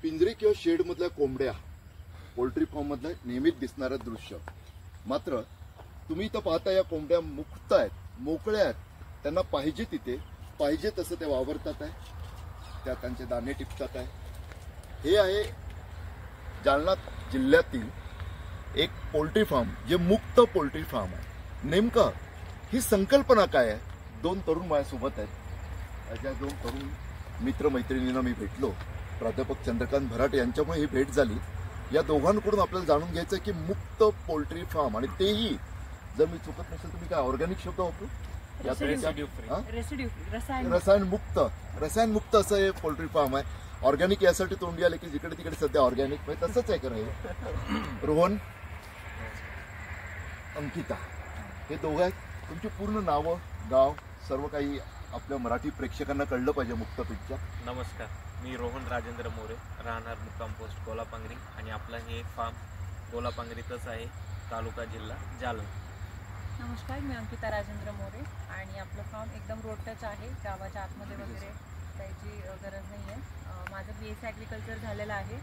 पिंजरे किंवा शेड मधल्या कोंबड्या पोल्ट्री फार्म मधलं नेहमीच दिसणारं दृश्य. मात्र तुम्ही इथं पाहता या कोंबड्या मुक्त आहेत, मोकळ्या आहेत. त्यांना पाहिजे तिथे पाहिजे तसं ते वावरतात आहे, त्या त्यांचे दाणे टिपतात आहे. हे आहे जालना जिल्ह्यातील एक पोल्ट्री फार्म जे मुक्त पोल्ट्री फार्म आहे. नेमकं ही संकल्पना काय आहे? दोन तरुण माझ्यासोबत आहेत. ज्या दोन तरुण मित्रमैत्रिणींना मी भेटलो, प्राध्यापक चंद्रकांत भराटे यांच्यामुळे ही भेट झाली. या दोघांकडून आपल्याला जाणून घ्यायचं आहे की मुक्त पोल्ट्री फार्म, आणि तेही जर मी चुकत नसेल तुम्ही काय ऑर्गॅनिक शब्द वापरू, रसायन मुक्त असं हे पोल्ट्री फार्म आहे. ऑर्गॅनिक यासाठी तोंडी आले की जिकडे तिकडे सध्या ऑर्गॅनिक म्हणजे तसंच आहे खरं. रोहन, अंकिता हे दोघं आहेत. तुमची पूर्ण नावं, गाव, सर्व काही आपल्या मराठी प्रेक्षकांना कळलं पाहिजे मुक्तपीठच्या. नमस्कार, मी रोहन राजेंद्र मोरे, राहणार मुक्काम पोस्ट गोलापांगरी, आणि आपला हे फार्म गोलापांगरीतच आहे, तालुका जिल्हा जालना. नमस्कार, मी अंकिता राजेंद्र मोरे, आणि आपलं फार्म एकदम रोड टच आहे, गावाच्या आतमध्ये वगैरे जायची गरज नाही आहे. माझं BSc ॲग्रिकल्चर झालेलं आहे.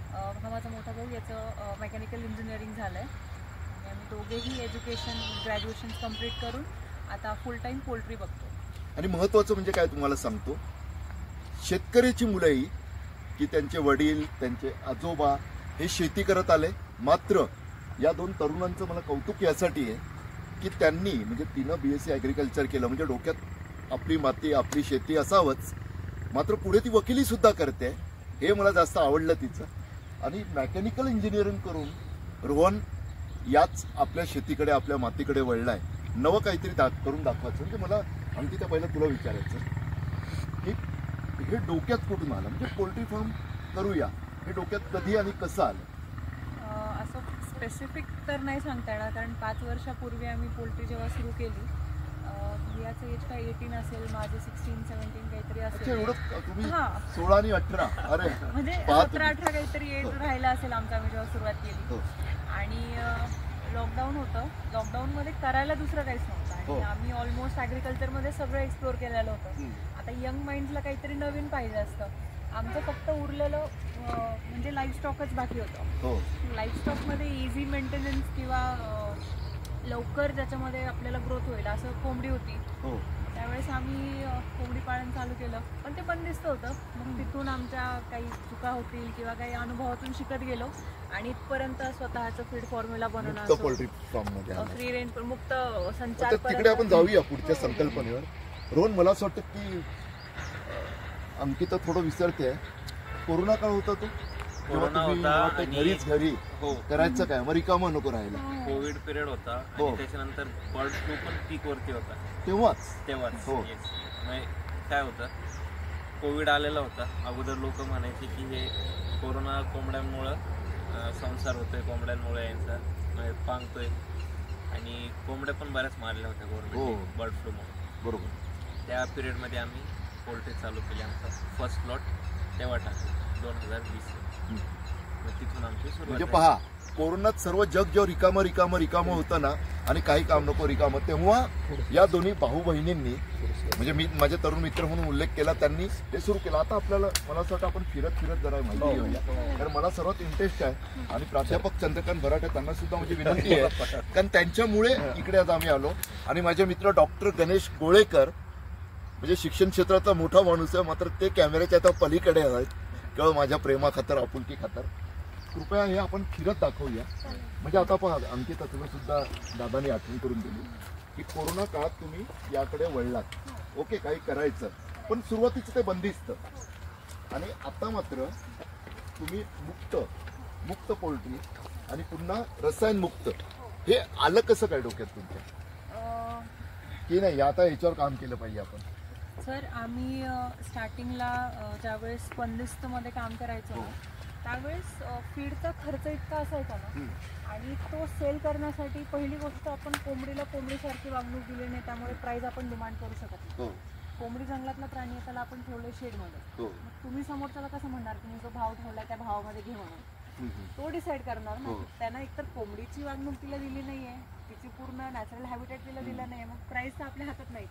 हा माझा मोठा भाऊ, याचं मेकॅनिकल इंजिनिअरिंग झालं आहे. आणि आम्ही दोघेही एज्युकेशन ग्रॅज्युएशन कंप्लीट करून आता फुल टाईम पोल्ट्री बघतो. आणि महत्त्वाचं म्हणजे काय तुम्हाला सांगतो, शेतकऱ्याची मुलंही की त्यांचे वडील, त्यांचे आजोबा हे शेती करत आले. मात्र या दोन तरुणांचं मला कौतुक यासाठी आहे की त्यांनी म्हणजे तिनं BSc ॲग्रिकल्चर केलं, म्हणजे डोक्यात आपली माती आपली शेती असावंच. मात्र पुढे ती वकिली सुद्धा करते, हे मला जास्त आवडलं तिचं. आणि मेकॅनिकल इंजिनिअरिंग करून रोहन याच आपल्या शेतीकडे आपल्या मातीकडे वळलाय. नवं काहीतरी करून दाखवायचं. म्हणजे मला आणखी त्या पहिलं तुला विचारायचं, हे डोक्यात कुठून आलं, म्हणजे पोल्ट्री फार्म करूया हे डोक्यात कधी आणि कसं आलं? असं स्पेसिफिक तर नाही सांगता येणार, कारण 5 वर्षापूर्वी आम्ही पोल्ट्री जेव्हा सुरू केली, याचं एज काय 18 असेल, माझे 16-17 काहीतरी असेल. एवढं तुम्ही 16 आणि 18? अरे म्हणजे 17-18 काहीतरी एज राहिला असेल आमचा, आम्ही जेव्हा सुरुवात केली. आणि लॉकडाऊन होतं, लॉकडाऊनमध्ये करायला दुसरं काहीच नव्हतं, आणि आम्ही ऑलमोस्ट ॲग्रिकल्चरमध्ये सगळं एक्सप्लोअर केलेलं होतं. आता यंग माइंड्सला काहीतरी नवीन पाहिजे असतं. आमचं फक्त उरलेलं म्हणजे लाईफस्टॉकच बाकी होतं. लाईफस्टॉकमध्ये इझी मेंटेनन्स किंवा लवकर ज्याच्यामध्ये आपल्याला ग्रोथ होईल असं कोंबडी होती. त्यावेळेस आम्ही कोंबडी पालन चालू केलं, पण ते बंदिस्त होतं. मग तिथून आमच्या काही चुका होतील किंवा काही अनुभवातून शिकत गेलो, आणि इथपर्यंत स्वतःचं फीड फॉर्म्युला बनवणं, फ्री रेंज मुक्त संचार. तिकडे आपण जाऊया पुढच्या संकल्पनेवर. रोहन, मला असं वाटतं की अंकिता थोडं विसरते, कोरोना काळ होता तो, कोरोना होता, घरीच घरी करायचं काय, मग रिकामा नको राहिला. कोविड पिरियड होता, आणि त्याच्यानंतर बर्ड फ्लू पण पीक वरती होता तेव्हाच. काय होतं, कोविड आलेला होता. अगोदर लोक म्हणायचे की हे कोरोना कोंबड्यांमुळं संसार होतोय, कोंबड्यांमुळे यांचा पांगतोय, आणि कोंबड्या पण बऱ्याच मारल्या होत्या कोरोना बर्ड फ्लूमुळे. बरोबर. त्या पिरियडमध्ये आम्ही पोल्ट्री चालू केली. आमचा फर्स्ट प्लॉट तेव्हा टाकला 2020. तिथून आमची सुरुवात. म्हणजे पहा, कोरोनात सर्व जग जेव्हा रिकामं होतं ना, आणि काही काम नको रिकामं, तेव्हा या दोन्ही भाऊ बहिणींनी, म्हणजे मी माझे तरुण मित्र म्हणून उल्लेख केला, त्यांनी ते सुरू केलं. आता आपल्याला मला असं वाटतं आपण फिरत जरा माहिती घेऊया, कारण मला सर्वात इंटरेस्ट आहे. आणि प्राध्यापक चंद्रकांत भराटे त्यांना सुद्धा माझी विनंती आहे, कारण त्यांच्यामुळे इकडे आज आम्ही आलो. आणि माझे मित्र डॉक्टर गणेश गोळेकर, म्हणजे शिक्षण क्षेत्राचा मोठा माणूस आहे, मात्र ते कॅमेऱ्याच्या आता पलीकडे आहेत, केवळ माझ्या प्रेमा खातर, आपुलकी खातर. कृपया हे आपण फिरत दाखवूया. म्हणजे आता पहा अंकिता, तुला सुद्धा दादाने आठवण करून दिली की कोरोना काळात तुम्ही याकडे वळलात. ओके, काही करायचं, पण सुरुवातीचं ते बंदिस्त, आणि आता मात्र तुम्ही मुक्त पोल्ट्री आणि पुन्हा रसायन मुक्त. हे आलं कसं काय डोक्यात तुमच्या, की नाही आता याच्यावर काम केलं पाहिजे आपण? सर, आम्ही स्टार्टिंगला ज्यावेळेस बंदिस्तमध्ये काम करायचो ना, त्यावेळेस फीडचा खर्च इतका असायचा ना, आणि तो सेल करण्यासाठी पहिली गोष्ट आपण कोंबडीला कोंबडीसारखी वागणूक दिली नाही, त्यामुळे प्राइस आपण डिमांड करू शकत नाही. कोंबडी जंगलातला प्राणी आहे, त्याला आपण ठेवलं शेडमध्ये. तुम्ही समोरच्याला कसं म्हणणार की मी जो भाव ठेवलाय त्या भावामध्ये घे म्हणून? तो डिसाईड करणार ना. त्यांना एकतर कोंबडीची वागणूक तिला दिली नाहीये, तिची पूर्ण नॅचरल हॅबिटेट तिला दिलं नाहीये, मग प्राइस तर आपल्या हातात नाहीच.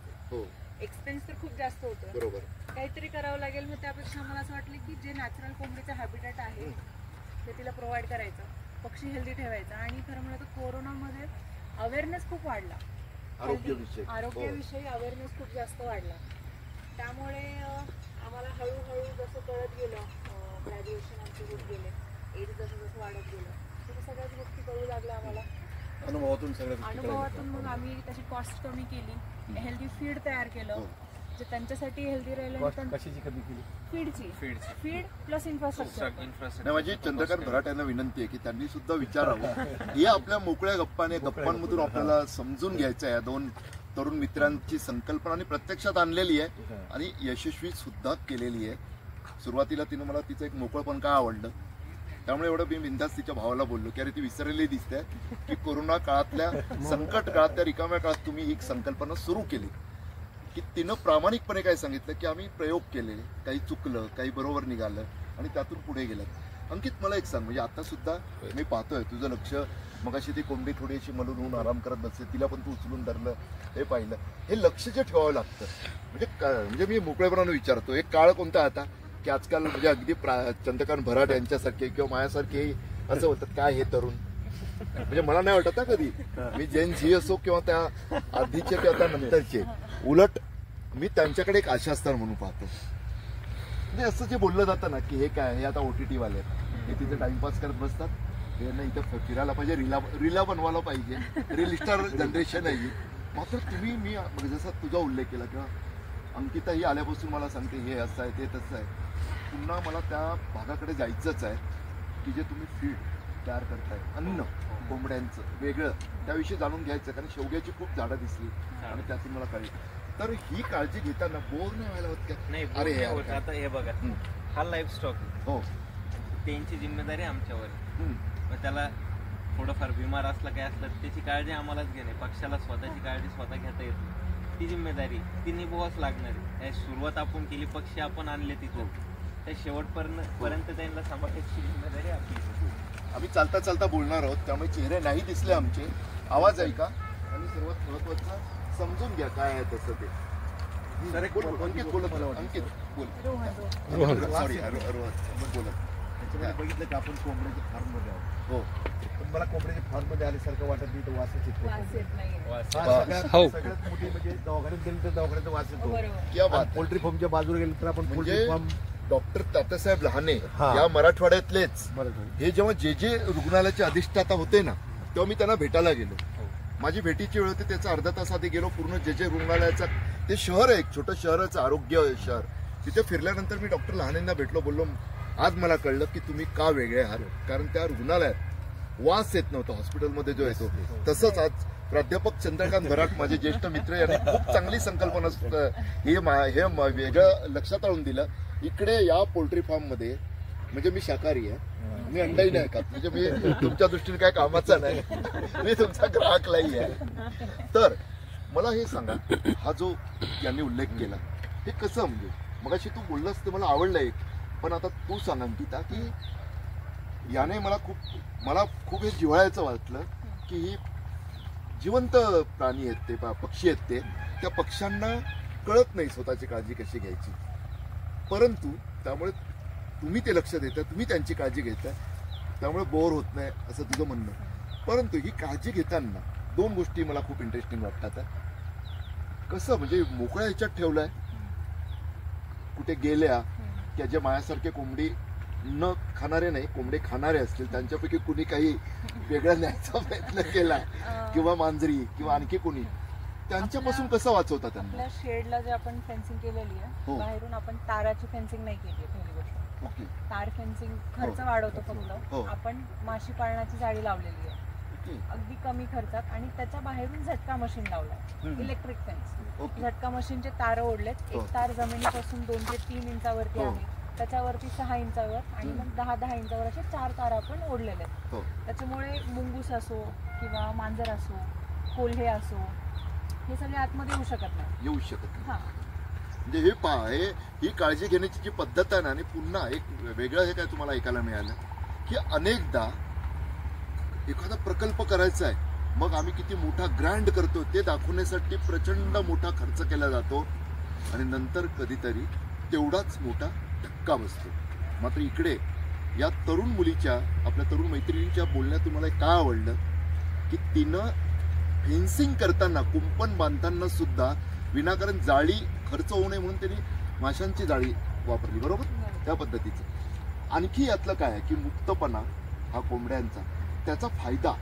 एक्सपेन्स तर खूप जास्त होतं. बरोबर. काहीतरी करावं लागेल. मग त्यापेक्षा मला असं वाटलं की जे नॅचरल कोंबडीचं हॅबिटॅट आहे ते तिला प्रोव्हाइड करायचं, पक्षी हेल्दी ठेवायचा. आणि खरं म्हणलं तर कोरोनामध्ये अवेअरनेस खूप वाढला, आरोग्याविषयी अवेअरनेस खूप जास्त वाढला. त्यामुळे आम्हाला हळूहळू जसं कळत गेलं, ग्रॅज्युएशन आमचे होत गेले, एज जसं जसं वाढत गेलं तसं सगळ्याच गोष्टी कळू लागल्या आम्हाला. अनुभवातून मग आम्ही त्याची कॉस्ट कमी केली, हेल्दी फीड तयार केलं जे त्यांच्यासाठी हेल्दी राहिलं. Feed plus infrastructure. माझी चंद्रकांत भराट यांना विनंती आहे की त्यांनी सुद्धा विचारावं. हे आपल्या मोकळ्या गप्पांमधून आपल्याला समजून घ्यायचं आहे. या दोन तरुण मित्रांची संकल्पना आणि प्रत्यक्षात आणलेली आहे आणि यशस्वी सुद्धा केलेली आहे. सुरुवातीला तिनं मला तिचं एक मोकळपण काय आवडलं, त्यामुळे एवढं मी बिनधास्त तिच्या भावाला बोललो की अरे ती विसरलेली दिसते की कोरोना काळातल्या संकट काळात, त्या रिकाम्या काळात तुम्ही ही संकल्पना सुरू केली. की तिनं प्रामाणिकपणे काय सांगितलं की आम्ही प्रयोग केले, काही चुकलं, काही बरोबर निघालं आणि त्यातून पुढे गेलं. अंकित, मला एक सांग, म्हणजे आता सुद्धा मी पाहतोय तुझं लक्ष, मगाशी ती कोंबडी थोडीशी मलून होऊन आराम करत बसते, तिला पण तू उचलून धरलं, हे पाहिलं. हे लक्ष जे ठेवावं लागतं, म्हणजे मी मोकळेपणानं विचारतो, एक काळ कोणता आता की आजकाल म्हणजे अगदी चंद्रकांत भराट यांच्यासारखे किंवा माझ्यासारखे असं होतात काय हे तरुण, म्हणजे मला नाही वाटत ना कधी मी जेन झी असो किंवा त्या आधीचे किंवा त्या नंतरचे, उलट मी त्यांच्याकडे एक आशास्थान म्हणून पाहतो. म्हणजे असं जे बोललं जातं ना की हे काय, हे आता OTT वाले हे तिथे टाइमपास करत बसतात, हे ना इथं फिरायला पाहिजे, रीला बनवायला पाहिजे, रील स्टार जनरेशन आहे. मात्र तुम्ही, मी जसा तुझा उल्लेख केला किंवा अंकिता ही आल्यापासून मला सांगते हे असं आहे ते तसं आहे, पुन्हा मला त्या भागाकडे जायचंच आहे की जे तुम्ही फीड तयार करताय, अन्न कोंबड्यांचं वेगळं, त्याविषयी जाणून घ्यायचं. कारण शेवग्याची खूप झाडं दिसली आणि त्यातून मला कळलं. तर ही काळजी घेताना बोर नाही व्हायला होत का? नाही, अरे आता हे बघा, हा लाईफ स्टॉक, हो, त्यांची जिम्मेदारी आमच्यावर. मग त्याला थोडंफार बिमार असलं काय असलं त्याची काळजी आम्हालाच घेणे. पक्षाला स्वतःची काळजी स्वतः घेता येत नाही, ती जिम्मेदारी ती निभवाच लागणार आहे. सुरुवात आपण केली, पक्षी आपण आणले तिथून, त्या शेवटपर्यंत त्यांना सांभाळायची जिम्मेदारी आपली. आम्ही चालता चालता बोलणार आहोत, त्यामुळे चेहरे नाही दिसले आमचे, आवाज ऐका आणि सर्वात महत्वाचं समजून घ्या काय आहे तसं ते. अंकित बोलत, अंकित बोल, सॉरी रोहन बोलत. त्याच्यामध्ये बघितलं की आपण कोंबड्याच्या फार्ममध्ये आहोत. हो, पण मला कोंबड्याच्या फार्ममध्ये आल्यासारखं वाटत नाही, तर वासच येतो. सगळ्यात मोठी म्हणजे दवाखान्यात गेलं तर दवाखान्याचा वास येतो. पोल्ट्री फार्मच्या बाजूला गेलं तर आपण poultry farm. Doctor Tatyasaheb Lahane या मराठवाड्यातलेच हे जेव्हा जे रुग्णालयाचे अधिष्ठाता होते ना, तेव्हा मी त्यांना भेटायला गेलो. माझी भेटीची वेळ होती, त्याचा अर्धा तास आधी गेलो. पूर्ण जे रुग्णालयाचा ते शहर आहे, एक छोटं शहराचं आरोग्य शहर, तिथे फिरल्यानंतर मी डॉक्टर लहानेंना भेटलो. बोललो आज मला कळलं की तुम्ही का वेगळे आहात, कारण त्या रुग्णालयात वास येत नव्हता हॉस्पिटलमध्ये जो येतो. तसंच आज प्राध्यापक चंद्रकांत भराट माझे ज्येष्ठ मित्र यांनी खूप चांगली संकल्पना हे वेगळं लक्षात आणून दिलं. इकडे या पोल्ट्री फार्म मध्ये, म्हणजे मी शाकाहारी आहे, मी अंडाही नाही खात, म्हणजे मी तुमच्या दृष्टीने काय कामाचा नाही, मी तुमचा ग्राहक नाही आहे. तर मला हे सांगा, हा जो यांनी उल्लेख केला हे कसं, म्हणजे मगाशी तू बोललास ते मला आवडलं एक, पण आता तू सांग अंकिता की याने मला खूप हे जिव्हाळ्याचं वाटलं की ही जिवंत प्राणी आहेत, ते पक्षी आहेत, त्या पक्ष्यांना कळत नाही स्वतःची काळजी कशी घ्यायची, परंतु त्यामुळे तुम्ही ते लक्ष देता, तुम्ही त्यांची काळजी घेता, त्यामुळे बोर होत नाही असं तुझं म्हणणं. परंतु ही काळजी घेताना दोन गोष्टी मला खूप इंटरेस्टिंग वाटतात. कसं म्हणजे मोकळ्या ह्याच्यात ठेवलंय, कुठे गेल्या की जे माझ्यासारखे कोंबडी न खाणारे नाही, कोंबडे खाणारे असतील त्यांच्यापैकी कुणी काही वेगळं न्यायचा प्रयत्न केला किंवा मांजरी किंवा आणखी कोणी, त्यांच्यापासून कसं वाचवता त्यांना? आपल्या शेडला जे आपण फेन्सिंग केलेली आहे, बाहेरून आपण ताराची फेन्सिंग नाही केली आहे. पहिली गोष्ट, ओके, तार फेन्सिंग खर्च वाढवतो फक्त. आपण माशी पाळण्याची जाळी लावलेली आहे अगदी कमी खर्चात, आणि त्याच्या बाहेरून झटका मशीन लावलाय, इलेक्ट्रिक फेन्स. झटका मशीनचे तार ओढलेत, एक तार जमिनीपासून 2 ते 3 इंचावरती आहे, त्याच्यावरती 6 इंचावर, आणि मग 10-10 इंचावर असे 4 तार आपण ओढलेले आहेत. त्याच्यामुळे मुंगूस असो किंवा मांजर असो, कोल्हे असो, हे सगळे आतमध्ये येऊ शकत नाही. म्हणजे हे पहा, ही काळजी घेण्याची जी पद्धत आहे ना, आणि पुन्हा एक वेगळं हे काय तुम्हाला ऐकायला मिळालं की अनेकदा एखादा प्रकल्प करायचा आहे, मग आम्ही किती मोठा ग्रँड करतो ते दाखवण्यासाठी प्रचंड मोठा खर्च केला जातो, आणि नंतर कधीतरी तेवढाच मोठा धक्का बसतो. मात्र इकडे या तरुण मुलीच्या, आपल्या तरुण मैत्रिणीच्या बोलण्यात तुम्हाला काय आवडलं की तिनं फेन्सिंग करताना, कुंपण बांधताना सुद्धा विनाकारण जाळी खर्च होऊ नये म्हणून त्यांनी माशांची जाळी वापरली, बरोबर? त्या पद्धतीचं. आणखी यातलं काय आहे की मुक्तपणा हा कोंबड्यांचा, त्याचा फायदा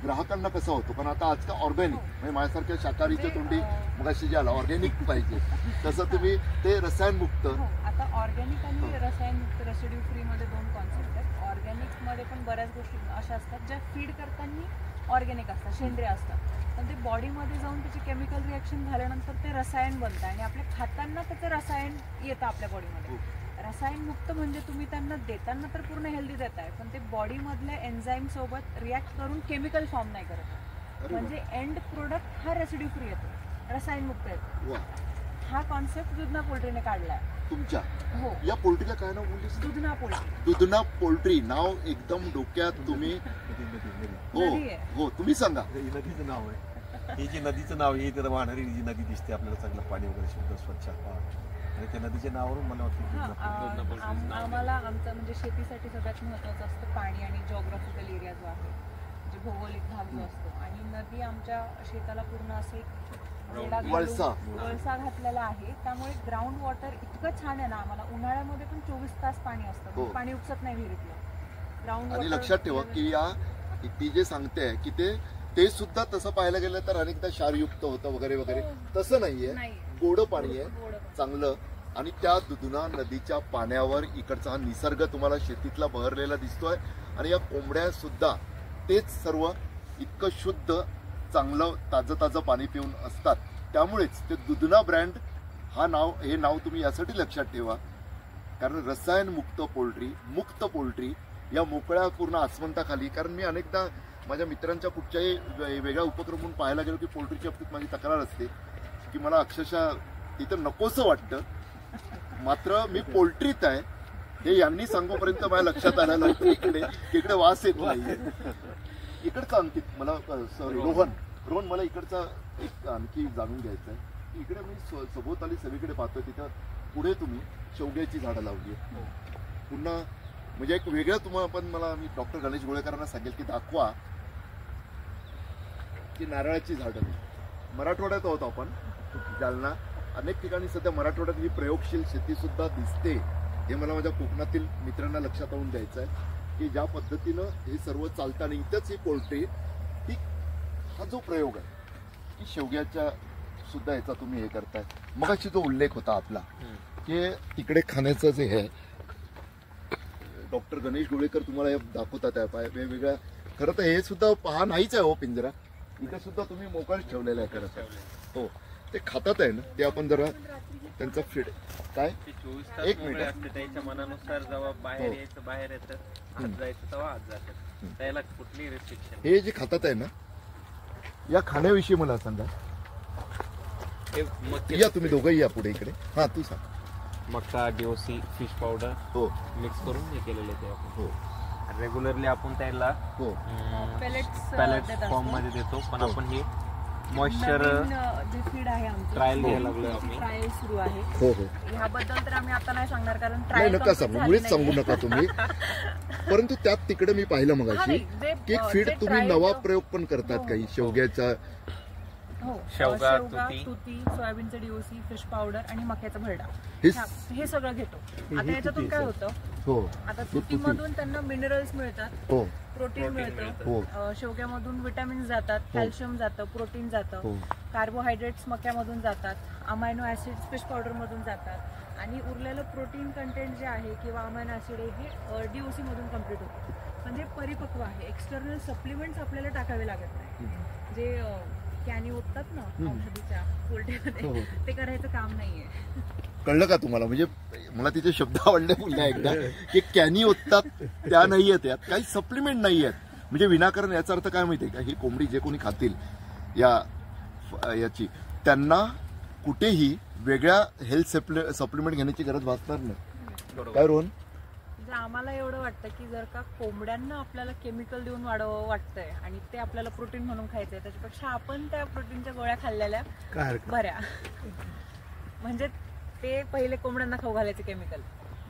ग्राहकांना कसा होतो? कारण आता आजकाल ऑर्गॅनिक, म्हणजे माझ्यासारख्या शाकाहारीच्या तोंडी मगाशी जे आला ऑर्गॅनिक पाहिजे, तसं तुम्ही ते रसायनमुक्त. आता ऑर्गॅनिक आणि रसायनमुक्त, रेसिड्यू फ्री मध्ये दोन कॉन्सेप्ट आहेत. ऑर्गॅनिक मध्ये पण बऱ्याच गोष्टी अशा असतात ज्या फीड करताना ऑर्गॅनिक असतात, सेंद्रिय असतात, पण ते बॉडीमध्ये जाऊन त्याची केमिकल रिॲक्शन झाल्यानंतर ते रसायन बनतं आणि आपल्या खाताना त्याचं रसायन येतं आपल्या बॉडीमध्ये. रसायन मुक्त म्हणजे तुम्ही त्यांना देताना तर पूर्ण हेल्दी देताय, पण ते बॉडीमधल्या एन्झाईम सोबत रिॲक्ट करून केमिकल फॉर्म नाही करत. म्हणजे एंड प्रोडक्ट हा रेसिड्यू फ्री येतो, रसायन मुक्त येतो. हा कॉन्सेप्ट दुधना पोल्ट्रीने काढलाय तुमच्या. हो, या पोल्ट्रीला काय नाव बोलले? दुधना पोल्ट्री. दुधना पोल्ट्री नाव एकदम डोक्यात तुम्ही. हो हो, तुम्ही सांगा. नदीचं नाव आहे, हे जे नदीचं नाव आहे, तिथं वाहणारी जी नदी दिसते आपल्याला, चांगलं पाणी वगैरे शुद्ध स्वच्छ, आणि त्या नदीच्या नावावरून मला वाटतं आम्हाला आमचं म्हणजे शेतीसाठी सगळ्यात महत्त्वाचं असतं पाणी आणि जॉग्राफिकल एरिया जो आहे, म्हणजे भौगोलिक भाग जो असतो. आणि नदी आमच्या शेताला पूर्ण असे वळसा घातलेला आहे, त्यामुळे ग्राउंड वॉटर इतकं छान आहे ना. आम्हाला उन्हाळ्यामध्ये पण 24 तास पाणी असतं, पाणी उपसत नाही विहिरीतलं. ग्राउंड आणि लक्षात ठेवा की या ती जे सांगते की ते सुद्धा तसं पाहायला गेलं तर अनेकदा क्षारयुक्त होतं वगैरे वगैरे, तसं नाहीये. गोड पाणी आहे चांगलं. आणि त्या दुधना नदीच्या पाण्यावर इकडचा हा निसर्ग तुम्हाला शेतीतला बहरलेला दिसतोय. आणि या कोंबड्या सुद्धा तेच सर्व इतकं शुद्ध, चांगलं, ताजं पाणी पिऊन असतात. त्यामुळेच ते दुधना ब्रँड हे नाव तुम्ही यासाठी लक्षात ठेवा, कारण रसायन मुक्त पोल्ट्री, मुक्त पोल्ट्री या मोकळ्या पूर्ण आसमंताखाली. कारण मी अनेकदा माझ्या मित्रांच्या कुठच्याही वेगळ्या उपक्रम म्हणून पाहायला गेलो की पोल्ट्रीच्या बाबतीत माझी तक्रार असते की मला अक्षरशः तिथं नकोसं वाटतं. मात्र मी पोल्ट्रीत आहे हे यांनी सांगूपर्यंत माझ्या लक्षात आलं नव्हतं इकडे वास येत नाही. इकडचा अंकित मला, सॉरी रोहन, मला इकडचा एक आणखी जाणून घ्यायचं आहे. इकडे मी सभोवताली सगळीकडे पाहतो, तिथं पुढे तुम्ही शेवग्याची झाडं लावली आहेत. पुन्हा म्हणजे एक वेगळं तुम्हाला, पण मला मी डॉक्टर गणेश गोळेकरांना सांगेल की दाखवा की नारळाची झाडं. मराठवाड्यात आहोत आपण, जालना, अनेक ठिकाणी सध्या मराठवाड्यात ही प्रयोगशील शेती सुद्धा दिसते. हे मला माझ्या कोकणातील मित्रांना लक्षात आणून द्यायचं आहे की ज्या पद्धतीनं हे सर्व चालतं. आणि इथंच ही पोल्ट्री, हा जो प्रयोग आहे की शेवग्याच्या सुद्धा याचा तुम्ही हे करताय. मगाशी जो उल्लेख होता आपला की तिकडे खाण्याचं जे हे डॉक्टर गणेश गोळेकर तुम्हाला हे दाखवतात आहे वेगवेगळ्या. खरं तर हे सुद्धा हा नाहीच आहे हो पिंजरा, इथे सुद्धा तुम्ही मोकळच ठेवलेला आहे. खरं तर हो, ते खातात आहे ना, ते आपण जरा त्यांचा फीड काय 1 मिनिट त्याच्या मनानुसार जेव्हा बाहेर यायचं बाहेर येतं, आत जायचं तेव्हा आत जातात, त्याला कुठली रिस्ट्रिक्शन. हे जे खातात आहे ना, या खाण्याविषयी मला सांगा. या तुम्ही दोघंही या पुढे इकडे. हा, तू सांग. मक्का, डीओसी, फिश पावडर हो मिक्स करून हे केलेले ते आपण. हो, रेग्युलरली आपण त्याला हो पेलेट्स फॉर्म मध्ये देतो, पण आपण हे मॉइश्चर जे फीड आहे आमचं ट्रायल घ्यायला लागलोय आपण. ट्रायल सुरू आहे. हो हो, ह्याबद्दल तर आम्ही आता नाही सांगणार, कारण नाही ट्रायल नका सांगू, मुळीच सांगू नका तुम्ही. परंतु त्यात तिकडे मी पाहिलं मगाशी की एक फीड तुम्ही नवा प्रयोग पण करतात काही शेवग्याचा. शेवगा, तुती, सोयाबीनचं डीओसी, फिश पावडर आणि मक्याचा भरडा, हे हे सगळं घेतो. आता याच्यातून काय होतं, हो, आता तुतीमधून त्यांना मिनरल्स मिळतात, हो, प्रोटीन मिळतं. हो, शेवग्यामधून विटॅमिन्स जातात, कॅल्शियम जातं, प्रोटीन जातं, कार्बोहायड्रेट्स मक्यामधून जातात, अमायनो ऍसिड्स फिश पावडर मधून जातात, आणि उरलेलं प्रोटीन कंटेंट जे आहे किंवा अमायनो ऍसिड हे डीओसी मधून कम्प्लीट होतं. म्हणजे परिपक्व आहे. एक्सटर्नल सप्लिमेंट्स आपल्याला टाकावे लागत नाही. जे कॅनी ओततात ना औषधीच्या पोल्ट्रीमध्ये, ते करायचं काम नाहीये. कळलं का तुम्हाला? म्हणजे मला तिचे शब्द आवडले पुन्हा एकदा की कॅनी ओततात त्या नाही आहेत, यात काही सप्लिमेंट नाही आहेत. म्हणजे विनाकारण. याचा अर्थ काय माहितीये का, ही कोंबडी जे कोणी खातील याची, त्यांना कुठेही वेगळ्या हेल्थ सप्लिमेंट घेण्याची गरज भासणार नाही. काय रोहन? आम्हाला एवढं वाटतं की जर का कोंबड्यांना आपल्याला केमिकल देऊन वाढवावं वाटतंय आणि ते आपल्याला प्रोटीन म्हणून खायचंय, त्याच्यापेक्षा आपण त्या प्रोटीनच्या गोळ्या खाल्लेल्या बऱ्या. म्हणजे ते पहिले कोंबड्यांना खाऊ घालायचे केमिकल,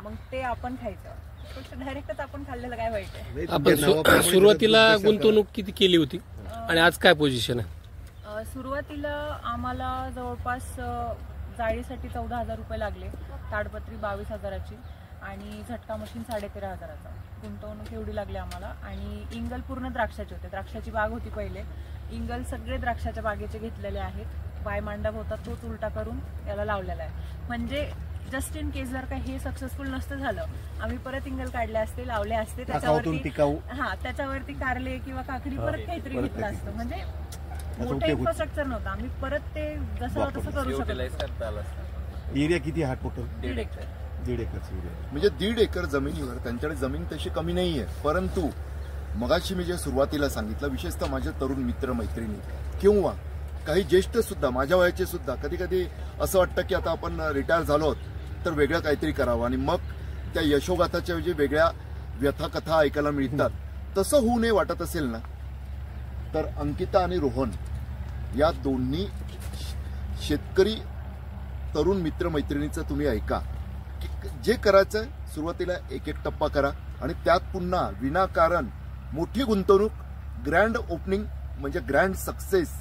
मग ते आपण खायचं. डायरेक्टच आपण खाल्लेलं काय वाईट आहे. आपण सुरुवातीला गुंतवणूक किती केली होती आणि आज काय पोझिशन आहे? सुरुवातीला आम्हाला जवळपास जाळीसाठी 14,000 रुपये लागले, ताडपत्री 22,000ची आणि झटका मशीन 13,500चा. गुंतवणूक एवढी लागली आम्हाला. आणि इंगल पूर्ण द्राक्षाचे होते, द्राक्षाची बाग होती पहिले. इंगल सगळे द्राक्षाच्या बागेचे घेतलेले आहेत. बायमांडप होता तोच उलटा करून याला लावलेला आहे. म्हणजे जस्ट इन केस जर का हे सक्सेसफुल नसतं झालं, आम्ही परत इंगल काढले असते, लावले असते, त्याच्यावरती कारले किंवा काकडी परत काहीतरी घेतलं असतं. म्हणजे मोठं इन्फ्रास्ट्रक्चर नव्हतं, आम्ही परत ते जसं तसं करू शकतो. एरिया किती हा टोटल? 1.5 एकर. 1.5 एकरचा एरिया. म्हणजे 1.5 एकर जमिनीवर त्यांच्याकडे जमीन तशी कमी नाहीये. परंतु मगाशी मी जे सुरुवातीला सांगितलं, विशेषतः माझे तरुण मित्र मैत्रिणी किंवा काही ज्येष्ठ सुद्धा, माझ्या वयाचे सुद्धा, कधी कधी असं वाटतं की आता आपण रिटायर झालो तर वेगळं काहीतरी करावं आणि मग त्या यशोगाथाच्या ऐवजी वेगळ्या व्यथाकथा ऐकायला मिळतात. तसं होऊ नये वाटत असेल ना, तर अंकिता आणि रोहन या दोन्ही शेतकरी तरुण मित्र मैत्रिणीचं तुम्ही ऐका. जे करायचं सुरुवातीला एक एक टप्पा करा आणि त्यात पुन्हा विनाकारण मोठी गुंतवणूक, ग्रँड ओपनिंग म्हणजे ग्रँड सक्सेस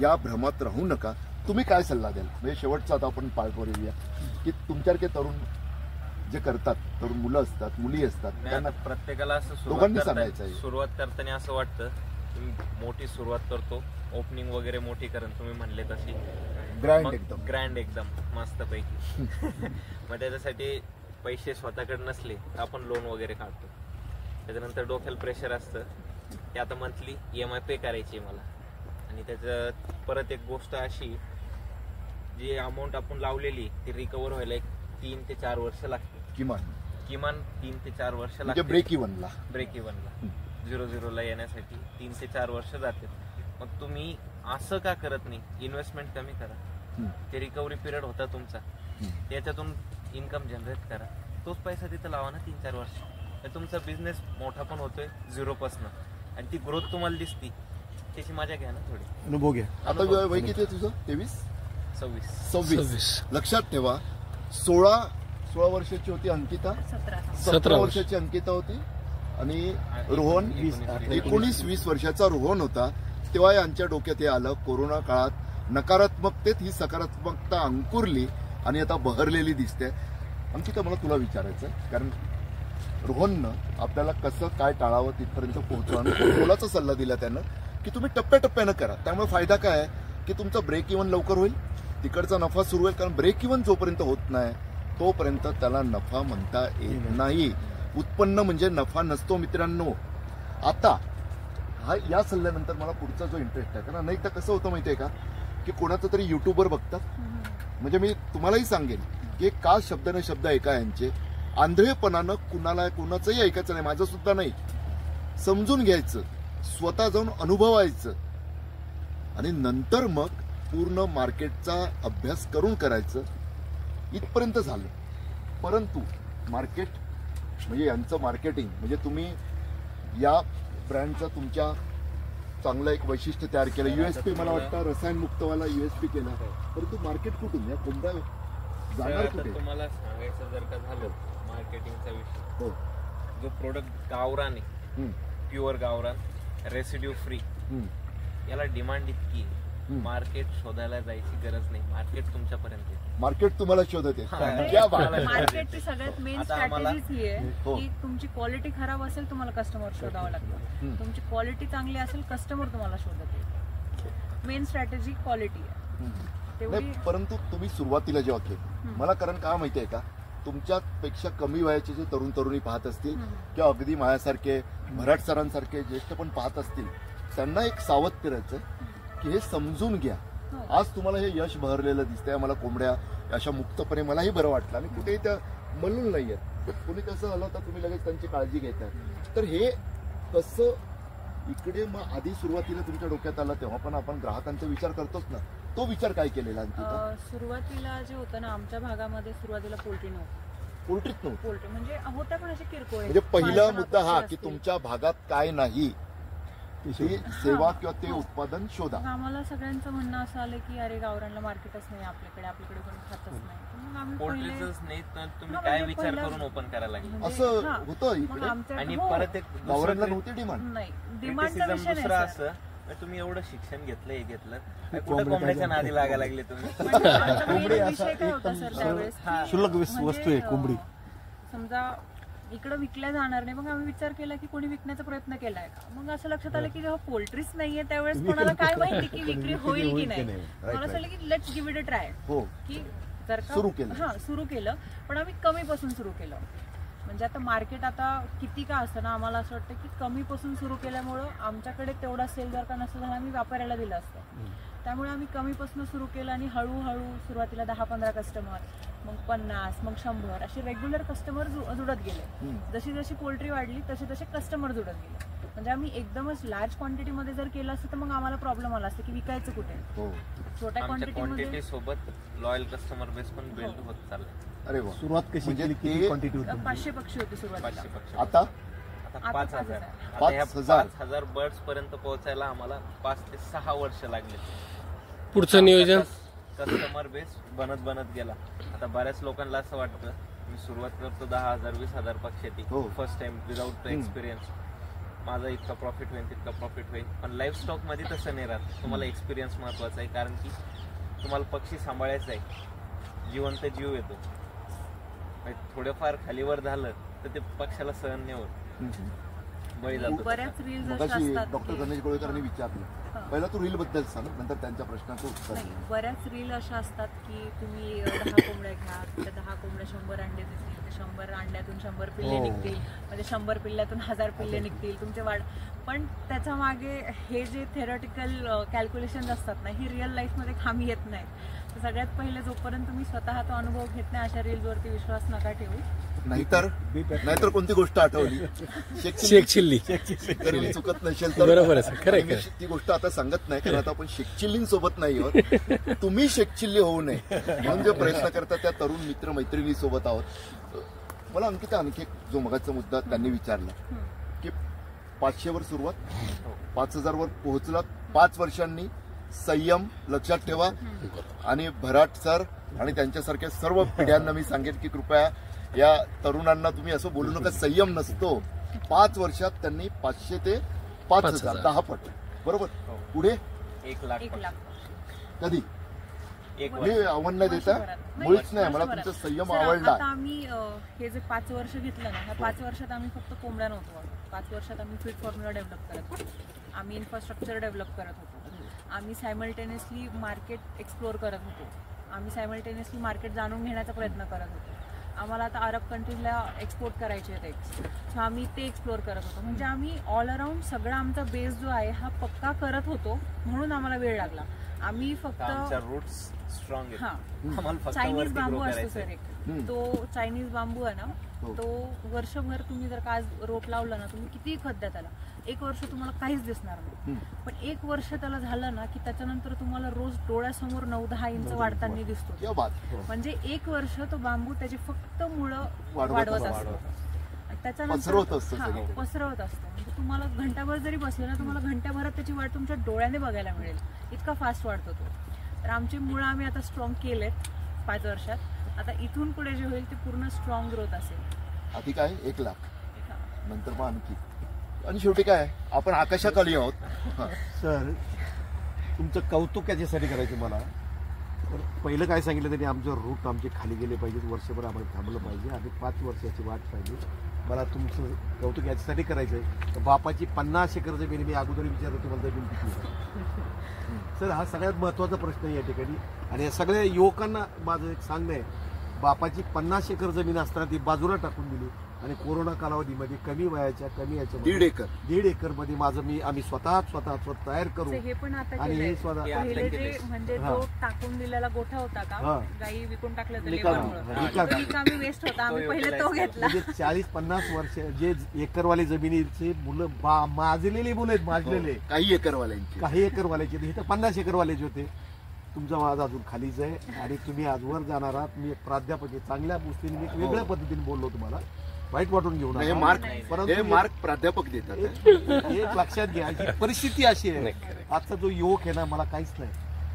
या भ्रमात राहू नका. तुम्ही काय सल्ला द्याल? म्हणजे शेवटचा आता आपण पार्टवर येऊया की तुमच्यासारखे तरुण जे करतात, तरुण मुलं असतात, मुली असतात, त्यांना प्रत्येकाला असं सुरुवात करताना असं वाटतं की मोठी सुरुवात करतो, ओपनिंग वगैरे मोठी करून तुम्ही म्हणले तशी ग्रँड एकदम मस्त पैकी. मग त्याच्यासाठी पैसे स्वतःकडे नसले तर आपण लोन वगैरे काढतो. त्याच्यानंतर डोक्याला प्रेशर असतं की आता मंथली EMI पे करायची मला. आणि त्याचं परत एक गोष्ट अशी, जी अमाऊंट आपण लावलेली ती रिकवर व्हायला 3 ते 4 वर्ष लागते किमान 3 ते 4 वर्ष लागते. ब्रेक इव्हनला 0-0ला येण्यासाठी 3 ते 4 वर्ष जाते. मग तुम्ही असं का करत नाही? इन्व्हेस्टमेंट कमी करा, ते रिकव्हरी पिरियड होता तुमचा, त्याच्यातून इन्कम जनरेट करा, तोच पैसा तिथं लावा ना 3-4 वर्ष. तर तुमचा बिझनेस मोठा पण होतोय 0पासून आणि ती ग्रोथ तुम्हाला दिसती, त्याची मजा घ्या ना थोडी. अनुभव घ्या. आता वय किती आहे तुझं? 26. लक्षात ठेवा, 16 वर्षाची होती अंकिता, 17 वर्षाची अंकिता होती आणि रोहन 19-20 वर्षाचा रोहन होता. तेव्हा यांच्या डोक्यात हे आलं. कोरोना काळात नकारात्मकतेत ही सकारात्मकता अंकुरली आणि आता बहरलेली दिसते. अंकिता, मला तुला विचारायचं, कारण रोहननं आपल्याला कसं काय टाळावं तिथपर्यंत पोहोचवा मोलाचा सल्ला दिला त्यानं की तुम्ही टप्प्याटप्प्यानं करा. त्यामुळे फायदा काय आहे की तुमचा ब्रेक इव्हन लवकर होईल, तिकडचा नफा सुरू होईल. कारण ब्रेक इव्हन जोपर्यंत होत नाही तोपर्यंत त्याला नफा म्हणता येत नाही. उत्पन्न म्हणजे नफा नसतो मित्रांनो. आता या सल्ल्यानंतर मला पुढचा जो इंटरेस्ट आहे, कारण नाही तर कसं होतं माहितीये का की कोणाचं तरी युट्यूबवर बघतात. म्हणजे मी तुम्हालाही सांगेन की का शब्द न शब्द ऐका यांचे. आंधळेपणानं कुणाचंही ऐकायचं नाही, माझं सुद्धा नाही. समजून घ्यायचं, स्वतः जाऊन अनुभवायचं आणि नंतर मग पूर्ण मार्केटचा अभ्यास करून करायचं. इथपर्यंत झालं. परंतु मार्केट म्हणजे यांचं मार्केटिंग म्हणजे तुम्ही या ब्रँडचं तुमच्या चांगलं एक वैशिष्ट्य तयार केलं. USP मला वाटतं रसायनमुक्तवाला USP केला. परंतु मार्केट कुठून, या कोणत्या जाणार कुठे? तुम्हाला सांगायचं जर का झालं मार्केटिंगचा विषय, जो प्रोडक्ट गावरान आहे, प्युअर गावरान, रेसिड्यू फ्री, याला डिमांड इतकी आहे, मार्केट शोधायला जायची गरज नाही. मार्केट तुमच्यापर्यंत येते. मार्केट तुम्हाला शोधत मार्केटची सगळ्यात मेन स्ट्रॅटेजीच ही आहे की तुमची क्वालिटी खराब असेल तुम्हाला कस्टमर शोधावं लागतं, तुमची क्वालिटी चांगली असेल कस्टमर तुम्हाला शोधत येईल. मेन स्ट्रॅटेजी क्वालिटी आहे. परंतु तुम्ही सुरुवातीला जेव्हा केलं, मला कारण काय माहितीये का, तुमच्यापेक्षा कमी वयाचे जे तरुण तरुणी पाहत असतील किंवा अगदी माझ्यासारखे भराट सरांसारखे ज्येष्ठ पण पाहत असतील, त्यांना एक सावध करायचं की हे समजून घ्या. आज तुम्हाला हे यश बहरलेलं दिसतंय. मला कोंबड्या अशा मुक्तपणे मलाही बरं वाटलं आणि कुठेही त्या मलून नाही आहेत. कुणी कसं झालं तर तुम्ही लगेच त्यांची काळजी घेताय. तर हे कसं इकडे मग आधी सुरुवातीला तुमच्या डोक्यात आलं तेव्हा पण आपण ग्राहकांचा विचार करतोच ना, तो विचार काय केलेला? सुरुवातीला जे होतं ना आमच्या भागामध्ये सुरुवातीला पोल्ट्री नव्हतं. पोल्ट्रीत नव्हतं. पोल्ट्री म्हणजे होत्या पण असे किरकोळ. म्हणजे पहिला मुद्दा हा की तुमच्या भागात काय नाही, ती सेवा किंवा ते उत्पादन शोधा. मग आम्हाला सगळ्यांचं म्हणणं असं आलं की अरे गावरानला मार्केटच नाही आपल्याकडे कोणी खातच नाही. तर मग आम्ही पहिले पोल्ट्रीच नाही तर तुम्ही हा, काय म्हणजे विचार पहिलं- करून ओपन करायला लागले? म्हणजे असं हा, होतं मग इकडे. आमच्या आणि हो, परत एक गावरानला नव्हती डिमांड. नाही डिमांडचा क्रिटिसिझम विषय दुसरा नाही सर. असं तुम्ही एवढं शिक्षण घेतलंय हे घेतलं कुठं कोंबड्याच्या नादी लागायला लागले तुम्ही? म्हणजे आमचा main विषय काय होता सर त्यावेळेस की क्षुल्लक म्हणजे, वस्तू आहे कोंबडी. समजा इकडं विकल्या जाणार नाही. मग आम्ही विचार केला की कोणी विकण्याचा प्रयत्न केलाय का. मग असं लक्षात आलं की जेव्हा पोल्ट्रीच नाहीये त्यावेळेस कोणाला काय माहिती की विक्री होईल की नाही. मला असं आलं की let's give it a try हो की जर का सुरू केलं. हा सुरू केलं पण आम्ही कमीपासून सुरू केलं. म्हणजे आता मार्केट आता किती का असतं ना आम्हाला असं वाटतं की कमीपासून सुरू केल्यामुळं आमच्याकडे तेवढा सेल जर का नसतं झाला आम्ही व्यापाऱ्याला दिलं असतं. त्यामुळे आम्ही कमीपासून सुरू केलं आणि हळूहळू सुरुवातीला 10-15 कस्टमर, मग 50, मग 100 असे रेग्युलर कस्टमर जुडत गेले. जशी जशी पोल्ट्री वाढली तसे तसे कस्टमर जुडत गेले. म्हणजे आम्ही एकदमच लार्ज क्वांटिटीमध्ये जर केलं असतं तर मग आम्हाला प्रॉब्लेम आला असता की विकायचं कुठे. हो. छोट्या आमच्या क्वांटिटीमध्ये क्वांटिटी सोबत लॉयल कस्टमर बेस पण बिल्ड होत चाललंय. अरे वा. सुरुवात कशी म्हणजे केली, किती ते क्वांटिटी होती? 500 पक्षी होते सुरुवातीला. 500 पक्षी. आता आता 5,000. आता ह्या 5,000. 5,000 बर्ड्स पर्यंत पोहोचायला आम्हाला 5 ते 6 वर्ष लागले. पुढचं नियोजन कस्टमर बेस बनत गेला. आता बऱ्याच लोकांना असं वाटतं मी सुरुवात करतो 10,000 20,000 पक्षी हो. First time without the experience माझा इतका प्रॉफिट होईल तितका प्रॉफिट होईल. पण लाईफ स्टॉक मध्ये तसं नाही राहत. तुम्हाला एक्सपिरियन्स महत्वाचा आहे कारण की तुम्हाला पक्षी सांभाळायचा आहे. जिवंत जीव येतो. थोडंफार खालीवर झालं तर ते पक्षाला सहन नाही होत, बळी जातो. बऱ्याच रील्स अशा मगाशी असतात डॉक्टर की- गणेश गोळेकरांनी विचारलं. पहिला तू रील बद्दल सांग, नंतर त्यांच्या प्रश्नाचं उत्तर नाही, दे. बऱ्याच रील अशा असतात की तुम्ही 10 कोंबड्या घ्या, त्या 10 कोंबड्या 100 अंडे देतील, ते 100 अंड्यातून 100 पिल्ले निघतील, म्हणजे 100 पिल्ल्यातून 1000 पिल्ले निघतील तुमचे वाढ. पण त्याच्या मागे हे जे थेरॉटिकल कॅल्क्युलेशन असतात ना, ही रिअल लाईफमध्ये कामी येत नाही. तर सगळ्यात पहिले जोपर्यंत तुम्ही स्वतः तो अनुभव घेत नाही अशा रील्सवरती विश्वास नका ठेवू. नाहीतर कोणती गोष्ट आठवली? शेख चिल्ली तरी मी चुकत नसेल तर बरोबर आहे सर, खरं आहे, मी खरं आहे. ती गोष्ट आता सांगत नाही कारण आता आपण शेखचिल्लींसोबत नाही आहोत. तुम्ही शेखचिल्ली होऊ नये म्हणून जे प्रयत्न करता त्या तरुण मित्र मैत्रिणी सोबत आहोत. मला आणखी एक जो मगाचा मुद्दा त्यांनी विचारला की 500 वर सुरुवात, 5,000 वर पोहोचला 5 वर्षांनी. संयम लक्षात ठेवा. आणि भराट सर आणि त्यांच्यासारख्या सर्व पिढ्यांना मी सांगेन की कृपया या तरुणांना तुम्ही असं बोलू नका संयम नसतो. 5 वर्षात त्यांनी 500 ते 5,000 10 पट. बरोबर. पुढे 1 लाख 1 लाख कधी एक मी आव्हान नाही देता वर्षभरात. मुळीच नाही. मला वर्षभरात. तुमचा संयम सर, आवडला. आता आम्ही हे जे 5 वर्ष घेतलं ना, ह्या 5 वर्षात आम्ही फक्त कोंबड्या नव्हतो वाढवत. 5 वर्षात आम्ही फीड फॉर्म्युला डेव्हलप करत होतो, आम्ही इन्फ्रास्ट्रक्चर डेव्हलप करत होतो, आम्ही सायमल्टेनियसली मार्केट एक्सप्लोर करत होतो, आम्ही सायमल्टेनियसली मार्केट जाणून घेण्याचा प्रयत्न करत होतो. आम्हाला आता अरब कंट्रीजला एक्सपोर्ट करायचे आहेत सो आम्ही ते एक्सप्लोर करत होतो. म्हणजे आम्ही ऑल अराउंड सगळा आमचा बेस जो आहे हा पक्का करत होतो. म्हणून आम्हाला वेळ लागला. आम्ही फक्त आमच्या रूट्स स्ट्रॉंग आहेत. हा आम्हाला फक्त चायनीज वरती बांबू grow असतो करायचं सर आहे. एक, तो चायनीज बांबू आहे ना, तो वर्षभर तुम्ही जर का आज रोप लावलं ना, तुम्ही कितीही खत द्या त्याला, 1 वर्ष तुम्हाला काहीच दिसणार नाही. पण 1 वर्ष त्याला झालं ना की त्याच्यानंतर तुम्हाला रोज डोळ्यासमोर 9-10 इंच वाढताना दिसतो. क्या बात. म्हणजे 1 वर्ष तो बांबू त्याची फक्त मुळं वाढवत वाढवत असतो. त्याच्यानंतर पसरवत असतो हा, सगळीकडे. पसरवत असतो. म्हणजे तुम्हाला घंटाभर जरी बसले ना, तुम्हाला घंट्याभरात त्याची वाढ तुमच्या डोळ्याने बघायला मिळेल. इतका फास्ट वाढतो तो. तर आमची मुळं आम्ही आता स्ट्रॉंग केलेत 5 वर्षात. आता इथून पुढे जे होईल ते पूर्ण स्ट्रॉंग ग्रोथ असेल. आधी काय 1 लाख, नंतर मग आणखी, आणि शेवटी काय आपण आकाशाखाली आहोत. हा. सर तुमचं कौतुक याच्यासाठी करायचं मला. तर पहिलं काय सांगितलं त्यांनी, आमचं रूट आमचे खाली गेले पाहिजेत, वर्षभर आम्हाला थांबलं पाहिजे आणि 5 वर्षाची वाट पाहिजे. मला तुमचं कौतुक याच्यासाठी करायचं आहे. तर बापाची 50 एकर जमीन, मी अगोदर विचारलं तुम्हाला जमीन किती आहे. सर हा सगळ्यात महत्त्वाचा प्रश्न आहे या ठिकाणी. आणि या सगळ्या युवकांना माझं एक सांगणं आहे, बापाची 50 एकर जमीन असताना ती बाजूला टाकून दिली आणि कोरोना कालावधीमध्ये कमी वयाच्या कमी याच्या 1.5 एकर मध्ये माझं आम्ही स्वतः तयार करू हे पण आता आणि केलंय. हे स्वतः पहिले जे म्हणजे जो टाकून दिलेला गोठा होता का, हा. गाई विकून टाकलं होतं रिकामा. लेबरमुळं, रिकामा. तो रिकामी वेस्ट होता. आम्ही पहिले तो घेतला. म्हणजे 40-50 वर्ष जे एकरवाले जमिनीचे मुलं माजलेली मुलं आहेत, माजलेले काही एकरवाल्यांची. काही एकरवाल्याचे, हे तर 50 एकरवाल्याचे होते. तुमचा माझा अजून खालीच आहे आणि तुम्ही आजवर जाणार आहात. मी एक प्राध्यापक आहे, चांगल्या गोष्टीने मी वेगळ्या पद्धतीने बोललो तुम्हाला. वाईट वाटून घेऊ नाही, हे नका. मार्क परंतु हे मार्क प्राध्यापक देतात. एक लक्षात घ्या ही परिस्थिती अशी आहे. आजचा जो युवक आहे ना, मला काहीच नाही,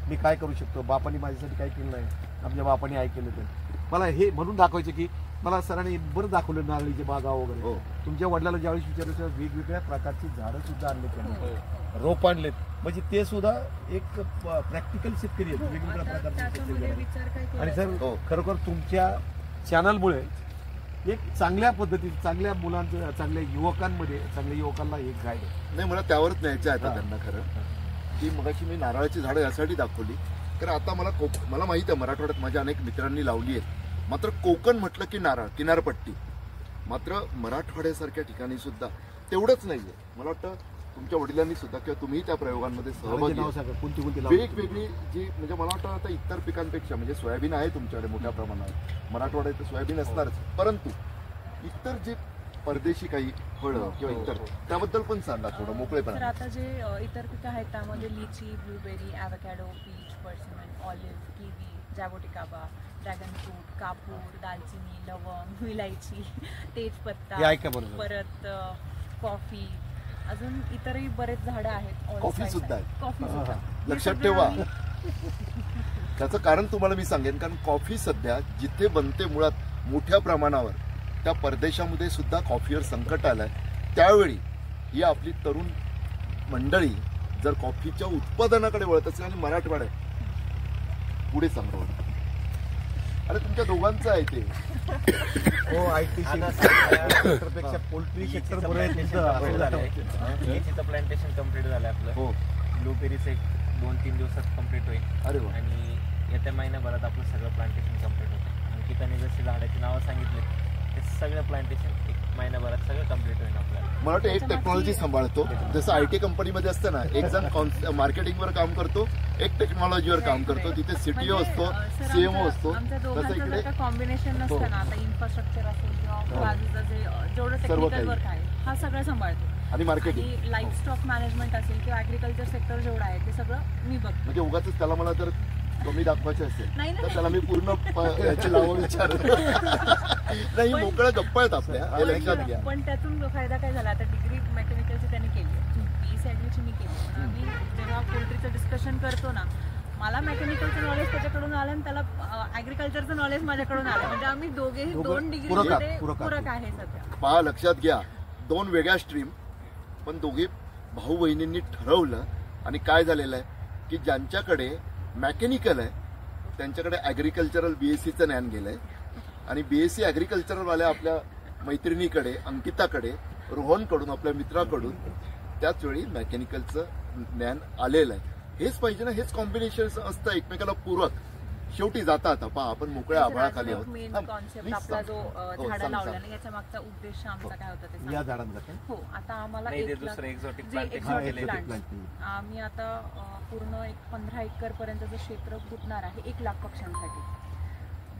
मी काय करू शकतो, बापाने माझ्यासाठी काय केलं नाही, आमच्या बापाने काय केलं तर मला हे म्हणून दाखवायचं की मला सरांनी बरं दाखवलं नारळीचे बागा वगैरे. हो. तुमच्या वडिलाला ज्यावेळेस विचारलं तेव्हा वेगवेगळ्या प्रकारची झाडं सुद्धा आणले त्यांनी, रोप आणलेत, म्हणजे ते सुद्धा एक प्रॅक्टिकल शेतकरी आहेत, वेगवेगळ्या आता प्रकारचे त्याच्यामध्ये शेतकरी आहेत. विचार काय आणि केला सर हो. खरोखर तुमच्या चॅनलमुळे एक चांगल्या पद्धतीने चांगल्या मुलांचं, चांगल्या युवकांना एक गाईड आहे. नाही, मला त्यावरच न्यायचं आहे आता हा. त्यांना. खरं की मगाशी मी नारळाची झाडं यासाठी दाखवली कारण आता मला माहिती आहे मराठवाड्यात माझ्या अनेक मित्रांनी लावली आहेत. मात्र कोकण म्हटलं की नारळ किनारपट्टी, मात्र मराठवाड्यासारख्या ठिकाणी सुद्धा तेवढंच नाहीये. मला वाटतं तुमच्या वडिलांनी सुद्धा किंवा तुम्ही त्या प्रयोगांमध्ये सहभागी नाव आहे. सांगा, कोणती लावली? वेगवेगळी जी म्हणजे मला वाटतं आता इतर पिकांपेक्षा म्हणजे सोयाबीन आहे तुमच्याकडे मोठ्या प्रमाणात, मराठवाड्यात तर सोयाबीन असणारच, परंतु इतर जे परदेशी काही फळं किंवा इतर त्याबद्दल पण सांगा थोडं तर मोकळेपणा. आता जे इतर पिकं आहेत त्यामध्ये lychee, blueberry, avocado, peach, persimmon, olive, kiwi, jaboticaba, dragon fruit, कापूर, दालचिनी, लवंग, विलायची, तेजपत्ता, हे ऐका बरोबर. परत कॉफी, अजून इतरही बरेच झाडं आहेत. all कॉफी spice सुद्धा आहेत. आहे. कॉफी हा, सुद्धा हा. हे लक्षात सगळं ठेवा. आम्ही- त्याचं कारण तुम्हाला मी सांगेन, कारण कॉफी सध्या जिथे बनते मुळात मोठ्या प्रमाणावर, त्या परदेशामध्ये सुद्धा कॉफीवर संकट आलंय. त्यावेळी ही आपली तरुण मंडळी जर कॉफीच्या उत्पादनाकडे वळत असेल आणि मराठवाड्यात पुढे चांगलं. अरे तुमच्या दोघांचं आहे ते. हो, IT सेक्टरपेक्षा पोल्ट्री सेक्टर बरं आहे तुमचं. लिचीचं प्लांटेशन कम्प्लीट झालं आपलं. हो. ब्लूबेरीचं एक 2-3 दिवसात कम्प्लीट होईल अरे वा. आणि येत्या महिन्याभरात आपलं सगळं प्लांटेशन कम्प्लीट होतं. अंकिताने जशी झाडाची नावं सांगितली ते सगळं प्लांटेशन एक महिन्याभरात सगळं कम्प्लीट होईल आपल्याला. मला वाटतं एक टेक्नॉलॉजी सांभाळतो, जसं IT कंपनीमध्ये असतं ना, एक जण मार्केटिंगवर काम करतो, एक टेक्नॉलॉजीवर काम करतो, तिथे CTO असतो, सर, CMO असतो, आमच्या तसं दोघांचं इकडे जर का कॉम्बिनेशन नसतं ना, आता इन्फ्रास्ट्रक्चर असेल किंवा बाजूचं जे जेवढं सर्व टेक्निकल काही. वर्क आहे हा सगळं सांभाळतो. आणि मार्केटिंग आणि लाईफ स्टॉक मॅनेजमेंट असेल किंवा ऍग्रिकल्चर सेक्टर जेवढं आहे ते सगळं मी बघतो. म्हणजे उगाच त्याला मला जर कमी दाखवायचे असेल नाही, तर नाही. त्याला मी पूर्ण याची नावं विचार नाही. पण- मोकळ्या गप्पा आहेत आपल्या, हे लक्षात घ्या. पण त्यातून फायदा काय झाला, आता डिग्री मेकॅनिकलची त्यांनी केली, BSc मी केली, पण आम्ही जेव्हा पोल्ट्रीचं डिस्कशन करतो ना, मला मेकॅनिकलचं नॉलेज त्याच्याकडून आलं आणि त्याला ऍग्रिकल्चरचं नॉलेज माझ्याकडून आलं, म्हणजे आम्ही दोघेही दोघं 2 डिग्री पूरक आहे सध्या. पहा, लक्षात घ्या, 2 वेगळ्या स्ट्रीम, पण दोघे भाऊ बहिणींनी ठरवलं. आणि काय झालेलं आहे की ज्यांच्याकडे मेकॅनिकल आहे त्यांच्याकडे ऍग्रिकल्चरल BScचं ज्ञान गेलंय आणि BSc ऍग्रिकल्चरवाल्या आपल्या मैत्रिणीकडे, अंकिताकडे, रोहनकडून, आपल्या मित्राकडून त्याच वेळी मेकॅनिकलचं ज्ञान आलेलं आहे. हेच पाहिजे ना, हेच कॉम्बिनेशन असतं, एकमेकाला पूरक. शेवटी जाता आता पहा, आपण मोकळ्या आभाळाखाली आहोत. मेन थांब, कॉन्सेप्ट please आपला सांग. जो हो, झाडं सांग, लावला सांग. ना, याच्या मागचा उद्देश आमचा काय होता ते या सांगते. झाडांचा काय? हो, आता आम्हाला नाही, ते 1 लाख दुसरं एक्झॉटिक जे प्लांटेशन हा, exotic exotic plants. plant. आम्ही आता पूर्ण एक 15 एकर पर्यंतचं क्षेत्र फुटणार आहे 1 लाख पक्ष्यांसाठी.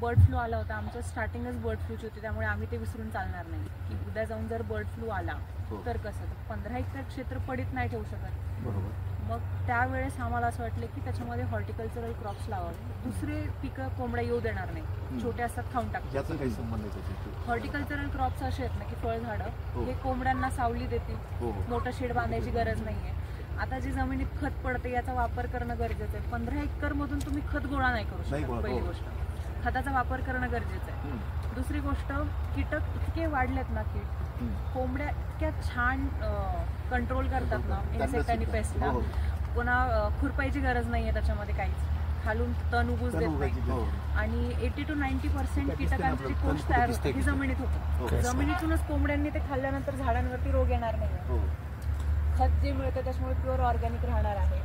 बर्ड फ्लू आला होता, आमचं स्टार्टिंगच बर्ड फ्लूची होती, त्यामुळे आम्ही ते विसरून चालणार नाही की उद्या जाऊन जर बर्ड फ्लू आला हो. तर कसं. 15 एकर क्षेत्र पडीत नाही ठेवू शकत. बरोबर. मग त्यावेळेस आम्हाला असं वाटलं की त्याच्यामध्ये हॉर्टिकल्चरल क्रॉप्स लावावे, दुसरे पिकं कोंबड्या येऊ देणार नाही, छोटे असतात खाऊन टाकतात. याचा काही संबंध आहे त्याच्याशी? हॉर्टिकल्चरल क्रॉप्स असे आहेत ना की फळझाडं हो. हे कोंबड्यांना सावली देतील, हो. मोठं शेड बांधायची गरज नाहीये. आता जी जमिनीत खत पडते याचा वापर करणं गरजेचं आहे. 15 एकर मधून तुम्ही खत गोळा नाही करू नाही शकत. गोळा, पहिली हो. गोष्ट खताचा वापर करणं गरजेचं आहे. दुसरी गोष्ट, कीटक इतके वाढलेत ना की कोंबड्या इतक्या छान कंट्रोल करतात ना इन्सेक्ट आणि पेस्टला. हो. पुन्हा खुरपायची गरज नाहीये त्याच्यामध्ये काहीच, खालून तण उगूच देत नाही. हो. आणि 80 to 90% कीटकांची कोष तयार होते, ही जमिनीत होतं. जमिनीतूनच कोंबड्यांनी ते खाल्ल्यानंतर झाडांवरती रोग येणार नाही. हो. खत जे मिळतं त्याच्यामुळे प्युअर ऑर्गॅनिक राहणार आहे.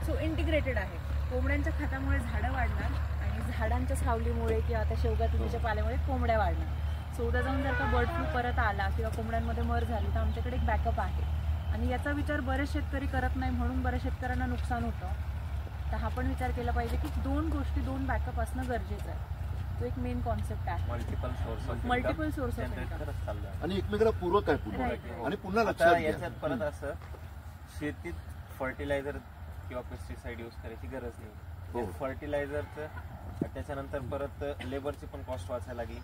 सो इंटिग्रेटेड आहे. कोंबड्यांच्या खतामुळे झाडं वाढणार आणि झाडांच्या सावलीमुळे किंवा आता शेवगा तुरीच्या पाल्यामुळे कोंबड्या वाढणार. सो उद्या जाऊन जर का बर्ड फ्लू परत आला किंवा कोंबड्यांमध्ये मर झाली तर आमच्याकडे एक बॅकअप आहे. आणि याचा विचार बरेच शेतकरी करत नाही, म्हणून बऱ्याच शेतकऱ्यांना नुकसान होतं. तर हा पण विचार केला पाहिजे की 2 गोष्टी 2 बॅकअप असणं गरजेचं आहे. तो एक मेन कॉन्सेप्ट आहे. Multiple source of income. करत चाललं. आणि एकमेकाला पूरक आहे पुन्हा. Right. आणि पुन्हा आता लक्षात याच्यात घ्या, परत असं शेतीत फर्टिलायझर किंवा पेस्टिसाइड यूज करायची गरज हो. नाही. फर्टिलायझरचं त्याच्यानंतर परत लेबरची पण कॉस्ट वाचायला लागली,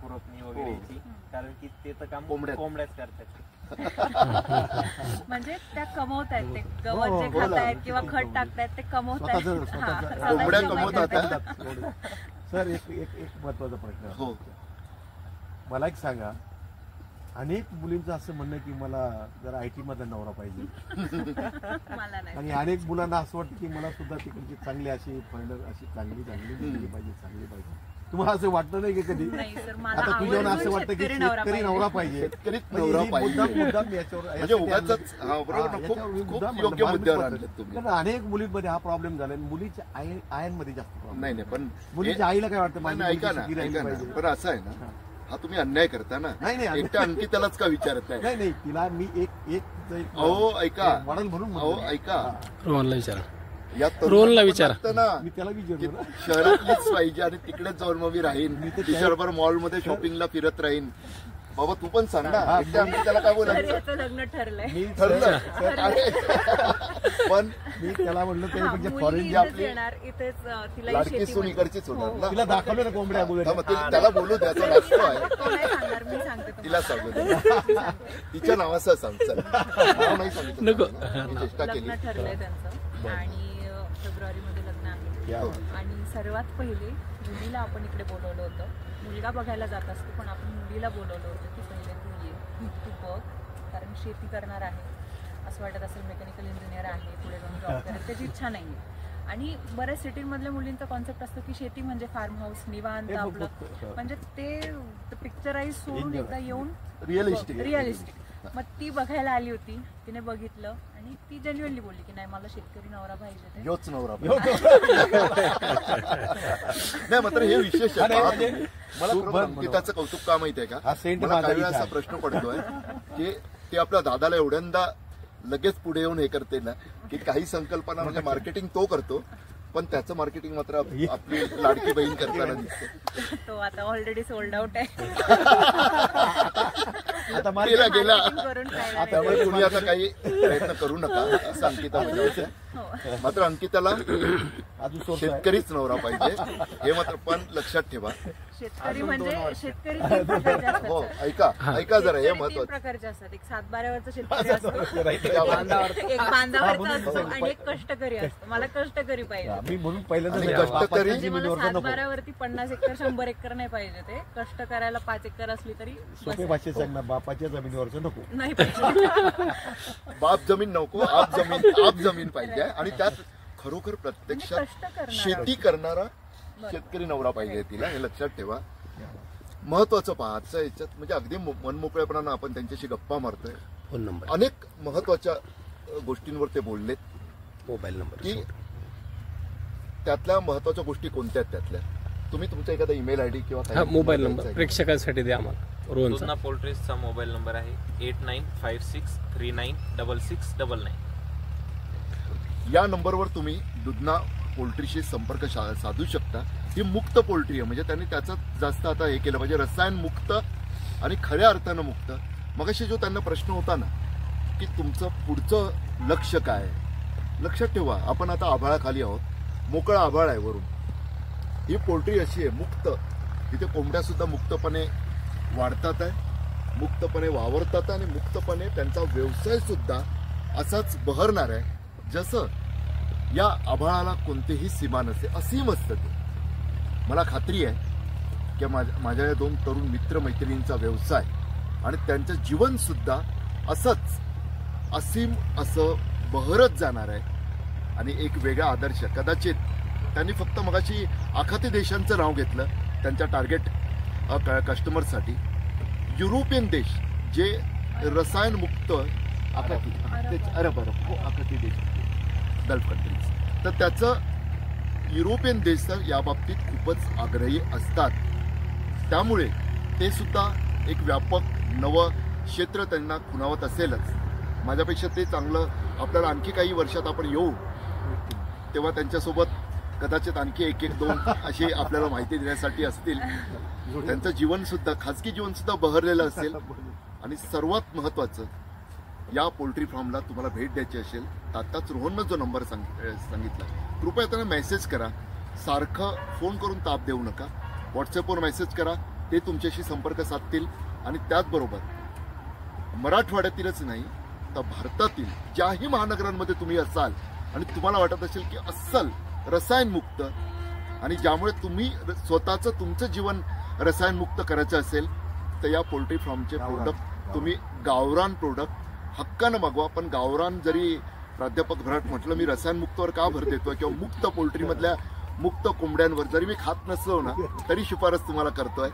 खुरपणी वगैरे याची, कारण की ते तर काम कोंबड्याच करतात. म्हणजे त्या कमवत आहेत, ते गवत जे खात आहेत किंवा खत टाकतायत ते कमवत आहेत. कोंबड्या कमवतात का? सर एक महत्वाचा प्रश्न हो. मला एक सांगा, अनेक मुलींचं असं म्हणणं की मला जरा IT मधला नवरा पाहिजे मला नाही. आणि अनेक मुलांना असं वाटतं की मला सुद्धा तिकडची चांगली अशी फळलं अशी चांगली पाहिजे. तुम्हाला असं वाटतं नाही की कधी? नाही सर, मला आता तुझ्यावर असं आवर्जून वाटतं की शेतकरी नवरा शेतकरी नवरा पाहिजे, शेतकरीच नवरा पाहिजे. मुद्दाम याच्यावर म्हणजे उगाचच खूप योग्य मुद्द्यावर आणले तुम्ही. कारण अनेक मुलींमध्ये हा प्रॉब्लेम झाला. मुलीच्या आयांमध्ये जास्त प्रॉब्लेम. नाही पण मुलीच्या आईला काय वाटतं माझी ऐका ना, मुलगी सुखी राहिली पाहिजे. पण असं आहे ना, हा तुम्ही अन्याय करता ना. नाही एकट्या अंकितालाच का विचारत आहे? नाही तिला मी एक अहो ऐका, मॉडेल म्हणून अहो ऐका, रोहनला विचारा. या रोहनला विचारा. ना मी त्याला विचारतो ना. शहरातलीच पाहिजे आणि तिकडेच जाऊन मग मी राहीन, तिच्याबरोबर मॉलमध्ये शॉपिंगला फिरत राहीन. बाबा तू पण सांग ना, एकट्या अंकिताला काय सर, बोलायचं? याचं लग्न ठरलंय. मी ठरलं. पण मी त्याला म्हणलं त्यापेक्षा मुली फॉरेन इथेच येणार, इथेच तिला लाडकी सून इकडचीच होणार ना. तिला दाखवलं ना कोंबड्या अगोदर. मग त्याला बोलू द्याचा नाचतो आहे. तो नाही सांगणार, मी सांगते तिला तुम्हाला. सांगू तिच्या नावाचं सांग. चल नाव नाही सांगितलं. नको. मी चेष्टा केली. लग्न ठरलंय त्यांचं आणि फेब्रुवारीमध्ये लग्न आहे. या. आणि सर्वात पहिले मुलीला आपण इकडे बोलवलं होतं. मुलगा बघायला जात असतो, पण आपण मुलीला बोलवलं होतं की पहिले तू ये, तू बघ, कारण शेती करणार आहे असं वाटत असेल, मेकॅनिकल इंजिनियर आहे, पुढे जाऊन जॉब करेल, त्याची इच्छा नाही आहे. आणि बऱ्याच सिटीमधल्या मुलींचा कॉन्सेप्ट असतो की शेती म्हणजे फार्म हाऊस, निवांत आपलं, म्हणजे ते पिक्चराईज सोडून एकदा येऊन रिअलिस्टिक. मग ती बघायला आली होती, तिने बघितलं आणि ती जेन्युअनली बोलली की नाही मला शेतकरी नवरा पाहिजे ते. योच नवरा नाही मात्र हे विशेष आहे. मला खरोखर अंकिताचं कौतुक का माहिती आहे हा का? सेंट मला काही वेळा माझा असा प्रश्न पडतोय की ते आपल्या दादाला एवढ्यांदा लगेच पुढे येऊन हे करते ना, की काही संकल्पना म्हणजे मार्केटिंग तो करतो, पण त्याचं मार्केटिंग मात्र आपली लाडकी बहीण करताना दिसते. तो आता ऑलरेडी सोल्ड आउट आहे. आता गेला Marketing करून खायला नाही. त्यामुळे कुणी आता काही प्रयत्न करू नका असं अंकिता म्हणजे. हो. मात्र अंकिताला अजून सोडतोय. शेतकरीच नवरा पाहिजे हे मात्र पण लक्षात ठेवा. शेतकरी म्हणजे शेतकरी तीन प्रकारचे असतात हो सर. ऐका जरा हे शेतकरी तीन महत्वाचं. प्रकारचे असतात. एक सातबाऱ्यावरचा शेतकरी असतो, एक हा, बांधावरचा म्हणून असतो सांगितलं. आणि एक कष्टकरी असतो. मला कष्टकरी पाहिजे. मी म्हणून पहिल्यांदा आणि सांगितलं, कष्टकरी बापाच्या म्हणजे मला जमिनीवरचं नको. सातबाऱ्यावरती 50 एकर 100 एकर नाही पाहिजे. ते कष्ट करायला 5 एकर असली तरी सोपे बस. भाषेत सांग ना, बापाच्या जमिनीवरचं नको. नाही पाहिजे. बाप जमीन नको, आप जमीन पाहिजे आणि त्यात खरोखर प्रत्यक्षात कष्ट करणारा. शेती करणारा शेतकरी नवरा पाहिजे तिला, हे लक्षात ठेवा. महत्वाचं पहा आजच्या याच्यात म्हणजे अगदी मनमोकळेपणानं आपण त्यांच्याशी गप्पा मारतोय. फोन नंबर, अनेक महत्वाच्या गोष्टींवर ते बोललेत मोबाईल नंबर. की त्यातल्या महत्वाच्या गोष्टी कोणत्या आहेत त्यातल्या. तुम्ही तुमचा एखादा ईमेल आयडी किंवा हा काही मोबाईल द्यायचा नंबर आहे का? प्रेक्षकांसाठी द्या आम्हाला रोहनचा. दुधना पोल्ट्रीजचा मोबाईल नंबर आहे 8956396699. या नंबरवर तुम्ही दुधना पोल्ट्रीशी संपर्क साधू शकता. ही मुक्त पोल्ट्री आहे, म्हणजे त्यांनी त्याचं जास्त आता हे केलं पाहिजे, रसायन मुक्त आणि खऱ्या अर्थानं मुक्त. मगाशी जो त्यांना प्रश्न होता ना की तुमचं पुढचं लक्ष काय आहे, लक्षात ठेवा आपण आता आभाळाखाली आहोत, मोकळा आभाळ आहे वरून. ही पोल्ट्री अशी आहे मुक्त, तिथे कोंबड्या सुद्धा मुक्तपणे वाढतात आहे, मुक्तपणे वावरतात आणि मुक्तपणे त्यांचा व्यवसाय सुद्धा असाच बहरणार आहे जसं या आभाळाला कोणतेही सीमा नसते, असीम असतं ते. मला खात्री आहे की माझ्या या 2 तरुण मित्रमैत्रिणींचा व्यवसाय आणि त्यांचं जीवन सुद्धा असंच असीम असं बहरत जाणार आहे. आणि एक वेगळा आदर्श कदाचित त्यांनी फक्त मगाशी आखाती देशांचं नाव घेतलं त्यांच्या टार्गेट कस्टमरसाठी. युरोपियन देश जे रसायनमुक्त अरब आखाती देश गल्फ कंट्रीज, तर त्याचं युरोपियन देश तर या बाबतीत खूपच आग्रही असतात. त्यामुळे ते सुद्धा एक व्यापक नवं क्षेत्र त्यांना खुणावत असेलच. माझ्यापेक्षा ते चांगलं आपल्याला आणखी काही वर्षात आपण येऊ तेव्हा त्यांच्यासोबत कदाचित आणखी 1-2 अशी आपल्याला माहिती देण्यासाठी असतील. त्यांचं जीवन सुद्धा खाजगी जीवन सुद्धा बहरलेलं असेल. आणि सर्वात महत्वाचं, या पोल्ट्री फार्मला तुम्हाला भेट द्यायची असेल तर आताच रोहननं जो नंबर सांगितला कृपया त्यांना मेसेज करा. सारखं फोन करून ताप देऊ नका. व्हॉट्सअपवर मेसेज करा, ते तुमच्याशी संपर्क साधतील. आणि त्याचबरोबर मराठवाड्यातीलच नाही तर भारतातील ज्याही महानगरांमध्ये तुम्ही असाल आणि तुम्हाला वाटत असेल की अस्सल रसायनमुक्त आणि ज्यामुळे तुम्ही स्वतःचं तुमचं जीवन रसायनमुक्त करायचं असेल तर या पोल्ट्री फार्मचे प्रोडक्ट तुम्ही गावरान प्रोडक्ट हक्कानं मागवा. पण गावरान जरी प्राध्यापक भराट म्हटलं, मी रसायनमुक्तवर का भर देतोय किंवा मुक्त पोल्ट्रीमधल्या मुक्त कोंबड्यांवर जरी मी खात नसलो ना तरी शिफारस तुम्हाला करतोय,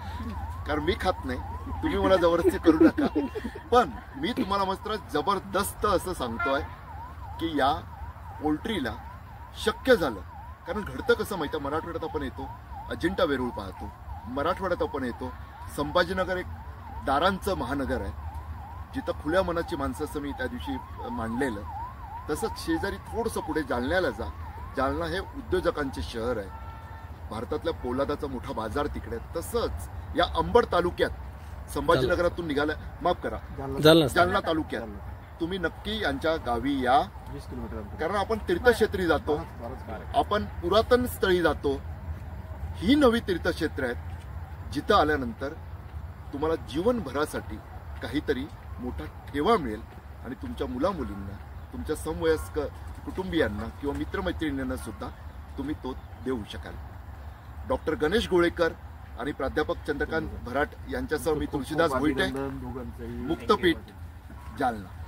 कारण मी खात नाही. तुम्ही मला जबरदस्ती करू नका. पण मी तुम्हाला मात्र जबरदस्त असं सांगतोय की या पोल्ट्रीला शक्य झालं, कारण घडतं कसं माहिती आहे, मराठवाड्यात आपण येतो, अजिंठा वेरूळ पाहतो, मराठवाड्यात आपण येतो, संभाजीनगर एक दारांचं महानगर आहे जिथं खुल्या मनाची माणसं असं मी त्या दिवशी मांडलेलं. तसंच शेजारी थोडंसं पुढे जालन्याला जा. जालना हे उद्योजकांचे शहर आहे. भारतातल्या पोलादाचा मोठा बाजार तिकडे आहे. तसंच या अंबड तालुक्यात संभाजीनगरातून निघाल्या, माफ करा, जालना तालुक्यात तुम्ही नक्की यांच्या गावी या. 20 किलोमीटर, कारण आपण तीर्थक्षेत्री जातो, आपण पुरातन स्थळी जातो. ही नवी तीर्थक्षेत्र आहेत जिथं आल्यानंतर तुम्हाला जीवनभरासाठी काहीतरी मोठा ठेवा मिळेल आणि तुमच्या मुलामुलींना, तुमच्या समवयस्क कुटुंबियांना किंवा मित्रमैत्रिणींना सुद्धा तुम्ही तो देऊ शकाल. डॉक्टर गणेश गोळेकर आणि प्राध्यापक चंद्रकांत भराट यांच्यासह मी तुळशीदास भोईटे, दोघांचंही मुक्तपीठ, जालना.